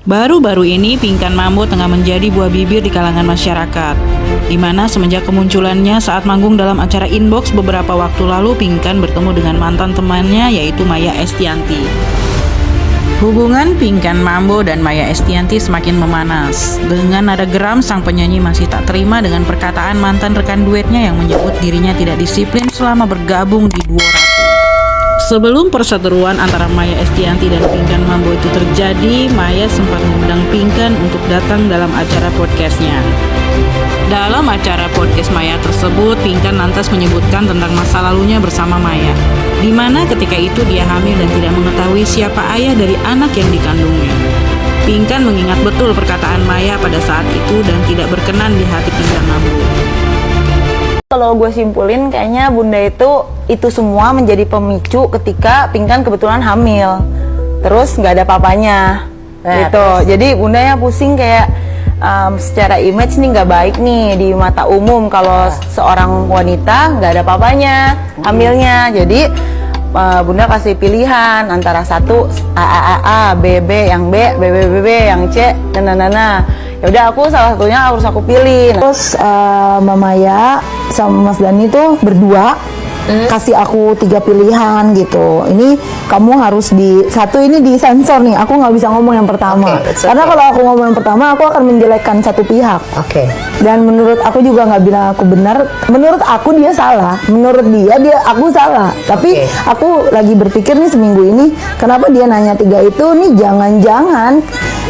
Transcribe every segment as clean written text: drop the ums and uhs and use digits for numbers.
Baru-baru ini Pinkan Mambo tengah menjadi buah bibir di kalangan masyarakat, di mana semenjak kemunculannya saat manggung dalam acara Inbox beberapa waktu lalu, Pinkan bertemu dengan mantan temannya yaitu Maya Estianty. Hubungan Pinkan Mambo dan Maya Estianty semakin memanas. Dengan nada geram, sang penyanyi masih tak terima dengan perkataan mantan rekan duetnya yang menyebut dirinya tidak disiplin selama bergabung di duo Ratu. Sebelum perseteruan antara Maya Estianty dan Pinkan Mambo itu terjadi, Maya sempat mengundang Pinkan untuk datang dalam acara podcastnya. Dalam acara podcast Maya tersebut, Pinkan lantas menyebutkan tentang masa lalunya bersama Maya, di mana ketika itu dia hamil dan tidak mengetahui siapa ayah dari anak yang dikandungnya. Pinkan mengingat betul perkataan Maya pada saat itu dan tidak berkenan di hati Pinkan Mambo. Kalau gue simpulin, kayaknya bunda itu semua menjadi pemicu ketika Pinkan kebetulan hamil, terus nggak ada papanya, gitu. Jadi bundanya pusing kayak secara image nih nggak baik nih di mata umum kalau seorang wanita nggak ada papanya hamilnya. Jadi bunda kasih pilihan antara satu A, B, yang B, B yang C, dan ya udah aku salah satunya harus aku pilih. Terus Mbak Maya sama Mas Dhani tuh berdua kasih aku 3 pilihan gitu. Ini kamu harus ini disensor nih. Aku nggak bisa ngomong yang pertama. Karena kalau aku ngomong yang pertama, aku akan menjelekkan satu pihak. Dan menurut aku juga nggak bilang aku benar. Menurut aku dia salah. Menurut dia aku salah. Tapi aku lagi berpikir nih seminggu ini, kenapa dia nanya 3 itu? Nih jangan-jangan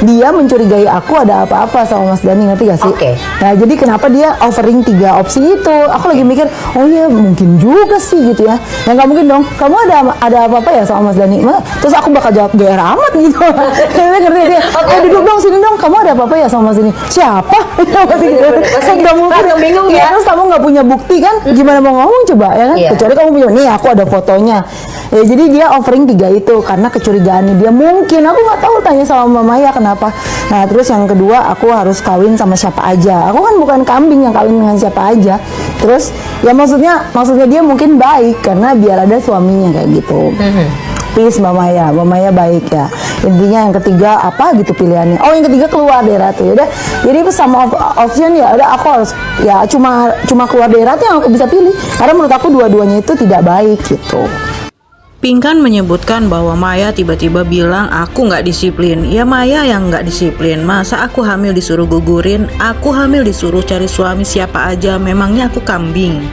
dia mencurigai aku ada apa-apa sama Mas Dhani, ngerti gak sih? Nah jadi kenapa dia offering 3 opsi itu? Aku lagi mikir, oh iya mungkin juga sih gitu ya. Yang nggak mungkin dong, kamu ada apa-apa ya sama Mas Dhani? Terus aku bakal jawab GR amat gitu. Ngerti dia? Duduk dong sini dong, kamu ada apa-apa ya sama Mas Dhani? Siapa? Nggak mungkin. Bingung ya. Terus kamu nggak punya bukti kan? Gimana mau ngomong coba ya kan? Kecuali kamu punya, nih aku ada fotonya. Ya jadi dia offering 3 itu karena kecurigaannya dia mungkin. Aku nggak tahu, tanya sama Mama Maya kenapa. Nah terus yang kedua, aku harus kawin sama siapa aja. Aku kan bukan kambing yang kawin dengan siapa aja. Terus ya maksudnya dia mungkin baik karena biar ada suaminya kayak gitu. Please Mbak Maya baik ya. Intinya yang ketiga apa gitu pilihannya. Oh yang ketiga keluar dari Ratu ya udah. Jadi sama option ya udah aku harus ya cuma keluar dari Ratu yang aku bisa pilih. Karena menurut aku dua-duanya itu tidak baik gitu. Pinkan menyebutkan bahwa Maya tiba-tiba bilang aku nggak disiplin. Ya Maya yang nggak disiplin. Masa aku hamil disuruh gugurin? Aku hamil disuruh cari suami siapa aja? Memangnya aku kambing?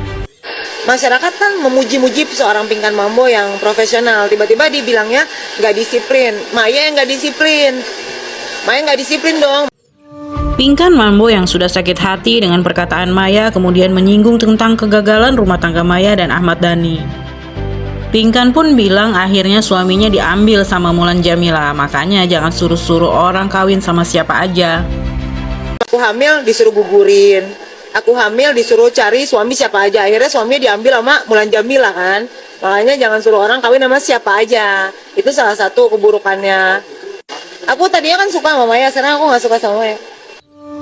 Masyarakat kan memuji-muji seorang Pinkan Mambo yang profesional. Tiba-tiba dibilangnya nggak disiplin. Maya yang nggak disiplin. Maya nggak disiplin dong. Pinkan Mambo yang sudah sakit hati dengan perkataan Maya kemudian menyinggung tentang kegagalan rumah tangga Maya dan Ahmad Dhani. Pinkan pun bilang akhirnya suaminya diambil sama Mulan Jamila, makanya jangan suruh-suruh orang kawin sama siapa aja. Aku hamil disuruh gugurin, aku hamil disuruh cari suami siapa aja, akhirnya suaminya diambil sama Mulan Jamila kan. Makanya jangan suruh orang kawin sama siapa aja, itu salah satu keburukannya. Aku tadinya kan suka sama Maya, sekarang aku nggak suka sama Maya.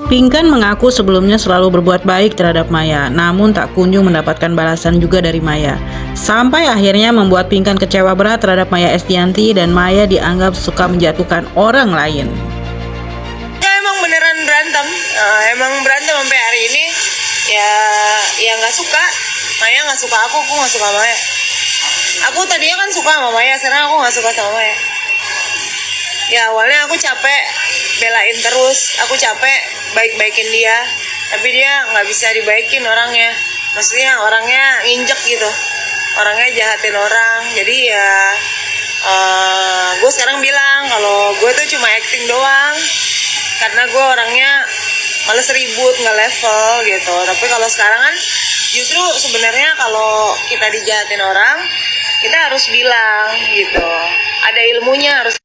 Pinkan mengaku sebelumnya selalu berbuat baik terhadap Maya, namun tak kunjung mendapatkan balasan juga dari Maya. Sampai akhirnya membuat Pinkan kecewa berat terhadap Maya Estianty dan Maya dianggap suka menjatuhkan orang lain. Ya emang beneran berantem, emang berantem sampai hari ini. Ya nggak suka, Maya nggak suka aku nggak suka Maya. Aku tadinya kan suka sama Maya, sekarang aku nggak suka sama Maya. Ya awalnya aku capek belain terus, aku capek baik-baikin dia, tapi dia nggak bisa dibaikin orangnya. Maksudnya orangnya nginjek gitu, orangnya jahatin orang. Jadi ya gue sekarang bilang kalau gue tuh cuma acting doang, karena gue orangnya males ribut, nggak level gitu. Tapi kalau sekarang kan justru sebenarnya kalau kita dijahatin orang, kita harus bilang gitu, ada ilmunya harus.